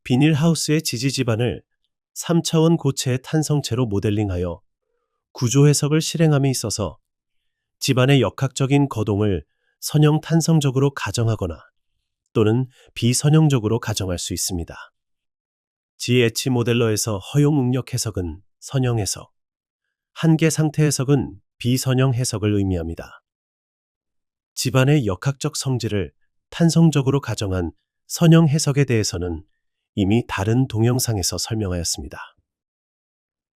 비닐하우스의 지지지반을 3차원 고체의 탄성체로 모델링하여 구조 해석을 실행함에 있어서 집안의 역학적인 거동을 선형 탄성적으로 가정하거나 또는 비선형적으로 가정할 수 있습니다. GH 모델러에서 허용 응력 해석은 선형 해석, 한계 상태 해석은 비선형 해석을 의미합니다. 집안의 역학적 성질을 탄성적으로 가정한 선형 해석에 대해서는 이미 다른 동영상에서 설명하였습니다.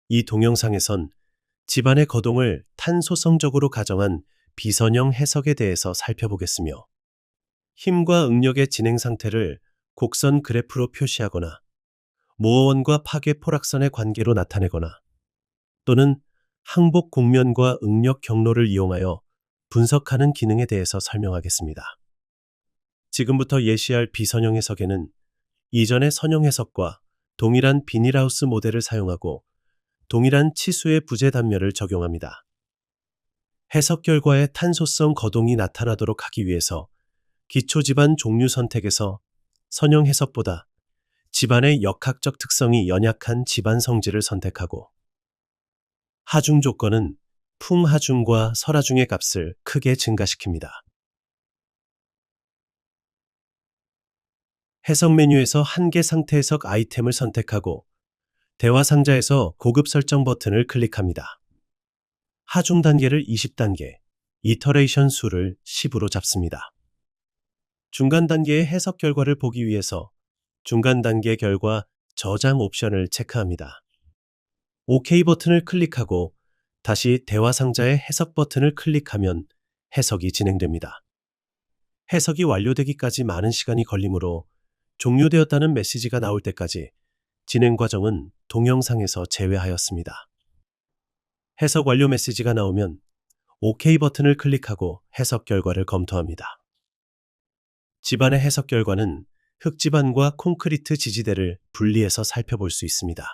이 동영상에선 집안의 거동을 탄소성적으로 가정한 비선형 해석에 대해서 살펴보겠으며 힘과 응력의 진행 상태를 곡선 그래프로 표시하거나 모어원과 파괴 포락선의 관계로 나타내거나 또는 항복 곡면과 응력 경로를 이용하여 분석하는 기능에 대해서 설명하겠습니다. 지금부터 예시할 비선형 해석에는 이전의 선형 해석과 동일한 비닐하우스 모델을 사용하고 동일한 치수의 부재 단면을 적용합니다. 해석 결과의 탄소성 거동이 나타나도록 하기 위해서 기초 집안 종류 선택에서 선형 해석보다 집안의 역학적 특성이 연약한 집안 성질을 선택하고 하중 조건은 풍하중과 설하중의 값을 크게 증가시킵니다. 해석 메뉴에서 한계 상태 해석 아이템을 선택하고 대화 상자에서 고급 설정 버튼을 클릭합니다. 하중 단계를 20단계, 이터레이션 수를 10으로 잡습니다. 중간 단계의 해석 결과를 보기 위해서 중간 단계 결과 저장 옵션을 체크합니다. OK 버튼을 클릭하고 다시 대화 상자의 해석 버튼을 클릭하면 해석이 진행됩니다. 해석이 완료되기까지 많은 시간이 걸리므로 종료되었다는 메시지가 나올 때까지 진행 과정은 동영상에서 제외하였습니다. 해석 완료 메시지가 나오면 OK 버튼을 클릭하고 해석 결과를 검토합니다. 집안의 해석 결과는 흙집안과 콘크리트 지지대를 분리해서 살펴볼 수 있습니다.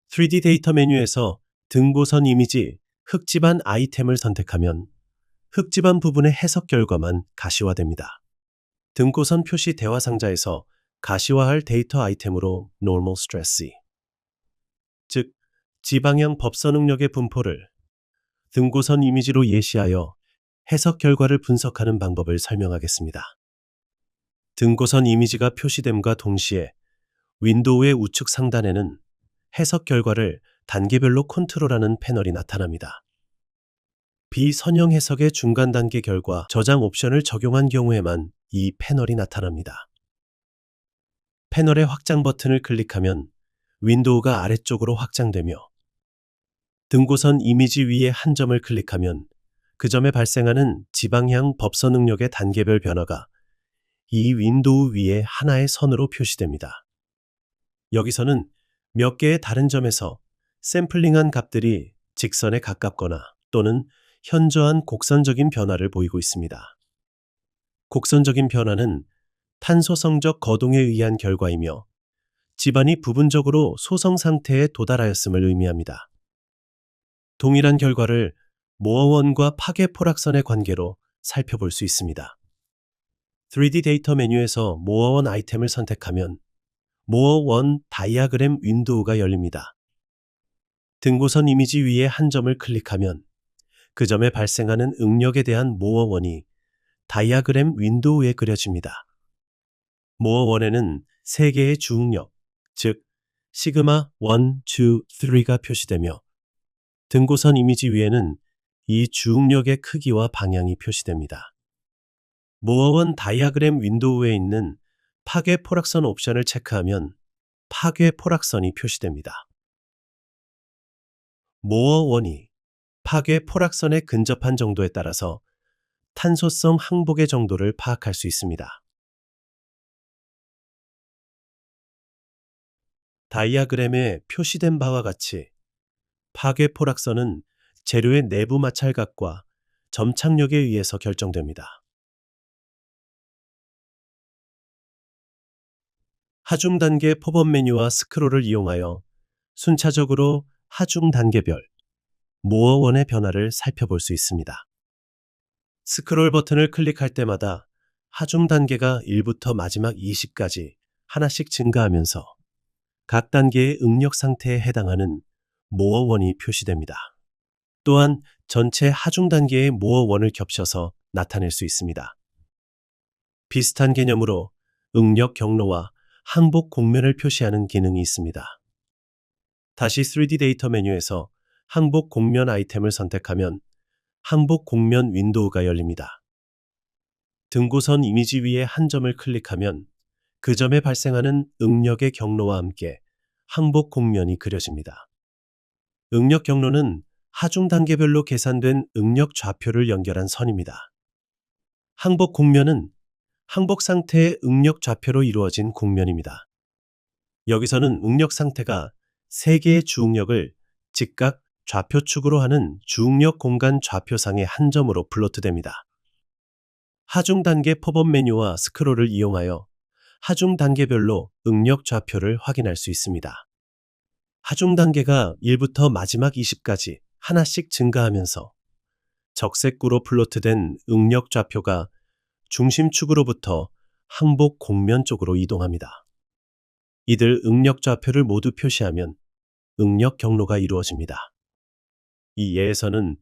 3D 데이터 메뉴에서 등고선 이미지 흙집안 아이템을 선택하면 흙집안 부분의 해석 결과만 가시화됩니다. 등고선 표시 대화 상자에서 가시화할 데이터 아이템으로 Normal Stress, 즉 지방향 법선 응력의 분포를 등고선 이미지로 예시하여 해석 결과를 분석하는 방법을 설명하겠습니다. 등고선 이미지가 표시됨과 동시에 윈도우의 우측 상단에는 해석 결과를 단계별로 컨트롤하는 패널이 나타납니다. 비선형 해석의 중간 단계 결과 저장 옵션을 적용한 경우에만 이 패널이 나타납니다. 패널의 확장 버튼을 클릭하면 윈도우가 아래쪽으로 확장되며 등고선 이미지 위에 한 점을 클릭하면 그 점에 발생하는 지방향 법선 응력의 단계별 변화가 이 윈도우 위에 하나의 선으로 표시됩니다. 여기서는 몇 개의 다른 점에서 샘플링한 값들이 직선에 가깝거나 또는 현저한 곡선적인 변화를 보이고 있습니다. 곡선적인 변화는 탄소성적 거동에 의한 결과이며 집안이 부분적으로 소성 상태에 도달하였음을 의미합니다. 동일한 결과를 모어원과 파괴 포락선의 관계로 살펴볼 수 있습니다. 3D 데이터 메뉴에서 모어원 아이템을 선택하면 모어원 다이아그램 윈도우가 열립니다. 등고선 이미지 위에 한 점을 클릭하면 그 점에 발생하는 응력에 대한 모어원이 다이아그램 윈도우에 그려집니다. 모어원에는 3개의 주응력, 즉 시그마 1, 2, 3가 표시되며 등고선 이미지 위에는 이 주응력의 크기와 방향이 표시됩니다. 모어원 다이아그램 윈도우에 있는 파괴 포락선 옵션을 체크하면 파괴 포락선이 표시됩니다. 모어원이 파괴 포락선에 근접한 정도에 따라서 탄소성 항복의 정도를 파악할 수 있습니다. 다이아그램에 표시된 바와 같이 파괴 포락선은 재료의 내부 마찰각과 점착력에 의해서 결정됩니다. 하중 단계 팝업 메뉴와 스크롤을 이용하여 순차적으로 하중 단계별 모어원의 변화를 살펴볼 수 있습니다. 스크롤 버튼을 클릭할 때마다 하중 단계가 1부터 마지막 20까지 하나씩 증가하면서 각 단계의 응력 상태에 해당하는 모어원이 표시됩니다. 또한 전체 하중 단계의 모어원을 겹쳐서 나타낼 수 있습니다. 비슷한 개념으로 응력 경로와 항복 곡면을 표시하는 기능이 있습니다. 다시 3D 데이터 메뉴에서 항복 곡면 아이템을 선택하면 항복 곡면 윈도우가 열립니다. 등고선 이미지 위에 한 점을 클릭하면 그 점에 발생하는 응력의 경로와 함께 항복 곡면이 그려집니다. 응력 경로는 하중 단계별로 계산된 응력 좌표를 연결한 선입니다. 항복 곡면은 항복 상태의 응력 좌표로 이루어진 곡면입니다. 여기서는 응력 상태가 3개의 주응력을 직각 좌표축으로 하는 주응력 공간 좌표상의 한 점으로 플로트됩니다. 하중 단계 팝업 메뉴와 스크롤을 이용하여 하중 단계별로 응력 좌표를 확인할 수 있습니다. 하중 단계가 1부터 마지막 20까지 하나씩 증가하면서 적색구로 플로트된 응력 좌표가 중심축으로부터 항복 곡면 쪽으로 이동합니다. 이들 응력 좌표를 모두 표시하면 응력 경로가 이루어집니다. 이 예에서는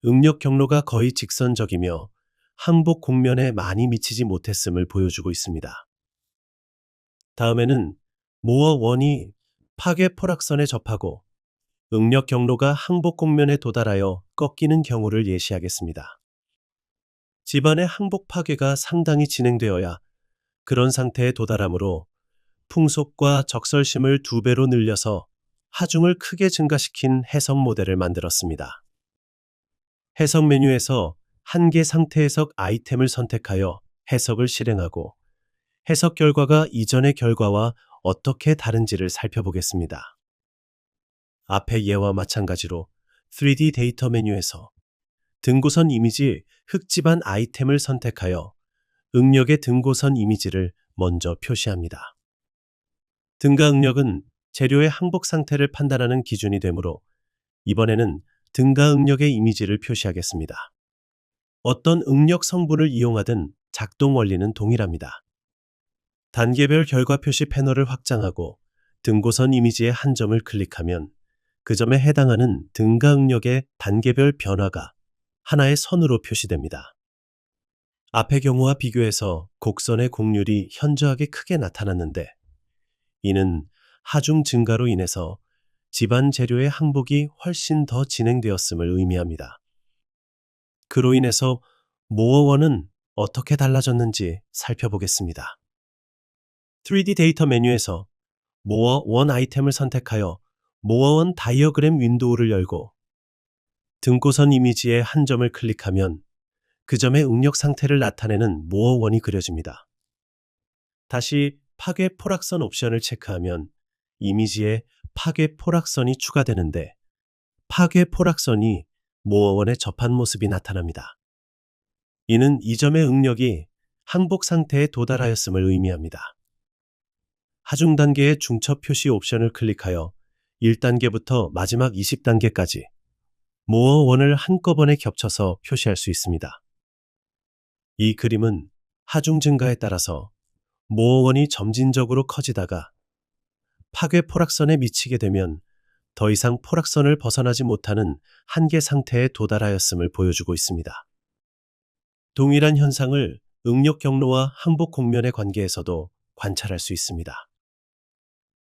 응력 경로가 거의 직선적이며 항복 곡면에 많이 미치지 못했음을 보여주고 있습니다. 다음에는 모어1이 파괴 포락선에 접하고 응력 경로가 항복 곡면에 도달하여 꺾이는 경우를 예시하겠습니다. 집안의 항복 파괴가 상당히 진행되어야 그런 상태에 도달하므로 풍속과 적설심을 2배로 늘려서 하중을 크게 증가시킨 해석 모델을 만들었습니다. 해석 메뉴에서 한계 상태 해석 아이템을 선택하여 해석을 실행하고 해석 결과가 이전의 결과와 어떻게 다른지를 살펴보겠습니다. 앞의 예와 마찬가지로 3D 데이터 메뉴에서 등고선 이미지 흙집안 아이템을 선택하여 응력의 등고선 이미지를 먼저 표시합니다. 등가 응력은 재료의 항복 상태를 판단하는 기준이 되므로 이번에는 등가 응력의 이미지를 표시하겠습니다. 어떤 응력 성분을 이용하든 작동 원리는 동일합니다. 단계별 결과 표시 패널을 확장하고 등고선 이미지의 한 점을 클릭하면 그 점에 해당하는 등가 응력의 단계별 변화가 하나의 선으로 표시됩니다. 앞의 경우와 비교해서 곡선의 곡률이 현저하게 크게 나타났는데 이는 하중 증가로 인해서 집안 재료의 항복이 훨씬 더 진행되었음을 의미합니다. 그로 인해서 모어원은 어떻게 달라졌는지 살펴보겠습니다. 3D 데이터 메뉴에서 모어1 아이템을 선택하여 모어1 다이어그램 윈도우를 열고 등고선 이미지의 한 점을 클릭하면 그 점의 응력 상태를 나타내는 모어1이 그려집니다. 다시 파괴 포락선 옵션을 체크하면 이미지에 파괴 포락선이 추가되는데 파괴 포락선이 모어1에 접한 모습이 나타납니다. 이는 이 점의 응력이 항복 상태에 도달하였음을 의미합니다. 하중 단계의 중첩 표시 옵션을 클릭하여 1단계부터 마지막 20단계까지 모어1을 한꺼번에 겹쳐서 표시할 수 있습니다. 이 그림은 하중 증가에 따라서 모어1이 점진적으로 커지다가 파괴 포락선에 미치게 되면 더 이상 포락선을 벗어나지 못하는 한계 상태에 도달하였음을 보여주고 있습니다. 동일한 현상을 응력 경로와 항복 곡면의 관계에서도 관찰할 수 있습니다.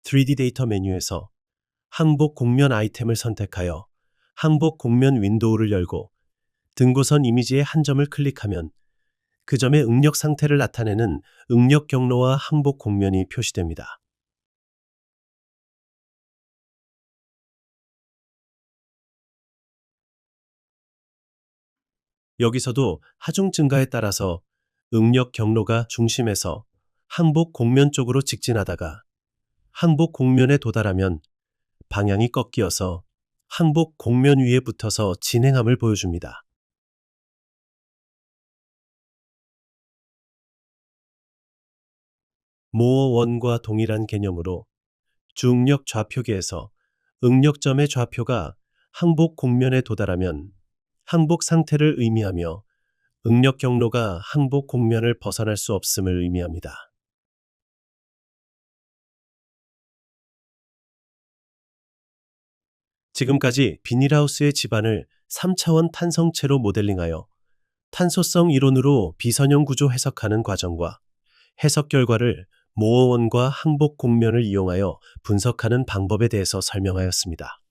3D 데이터 메뉴에서 항복 곡면 아이템을 선택하여 항복 곡면 윈도우를 열고 등고선 이미지의 한 점을 클릭하면 그 점의 응력 상태를 나타내는 응력 경로와 항복 곡면이 표시됩니다. 여기서도 하중 증가에 따라서 응력 경로가 중심에서 항복 곡면 쪽으로 직진하다가 항복 곡면에 도달하면 방향이 꺾여서 항복 곡면 위에 붙어서 진행함을 보여줍니다. 모어1과 동일한 개념으로 중력 좌표계에서 응력점의 좌표가 항복 곡면에 도달하면 항복 상태를 의미하며 응력 경로가 항복 곡면을 벗어날 수 없음을 의미합니다. 지금까지 비닐하우스의 집안을 3차원 탄성체로 모델링하여 탄소성 이론으로 비선형 구조 해석하는 과정과 해석 결과를 모어원과 항복 곡면을 이용하여 분석하는 방법에 대해서 설명하였습니다.